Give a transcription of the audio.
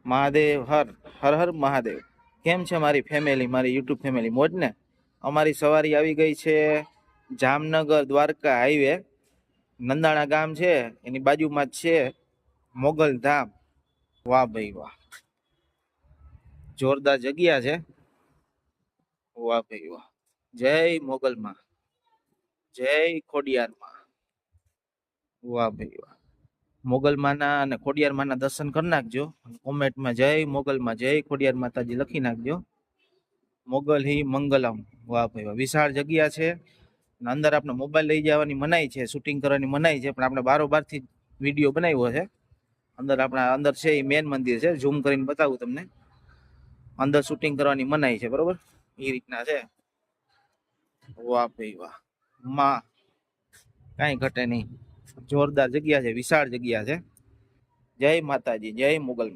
મહાદેવ હર હર હર મહાદેવ. કેમ છે મારી ફેમિલી, મારી યુટ્યુબ ફેમિલી? મોજ ને? અમારી સવારી આવી ગઈ છે જામનગર દ્વારકા હાઈવે. નંદાણા ગામ છે એની બાજુમાં જ છે મોગલ ધામ. વાહ ભાઈ વાહ, જોરદાર જગ્યા છે. વાહ ભાઈ વાહ. જય મોગલમાં, જય ખોડિયારમાં. વાહ ભાઈ વાહ. મોગલમાના અને ખોડિયારમાંના દર્શન કરી નાખજો. કોમેન્ટમાં જય મોગલમાં, જય ખોડિયાર માતાજી લખી નાખજો. મોગલ હી મંગલમ. વાહ ભાઈ વાહ, વિશાળ જગ્યા છે. અંદર આપણે મોબાઈલ લઈ જવાની મનાઈ છે, શૂટિંગ કરવાની મનાઈ છે, પણ આપણે બારોબાર થી વિડીયો બનાવ્યો છે. અંદર આપણા અંદર છે એ મેન મંદિર છે, ઝૂમ કરીને બતાવું તમને. અંદર શૂટિંગ કરવાની મનાઈ છે, બરોબર? એ રીતના છે. વાહ ભાઈ વાહ, માં કઈ ઘટે નહીં. જોરદાર જગ્યા છે, વિશાળ જગ્યા છે. જય માતાજી, જય મોગલમાં.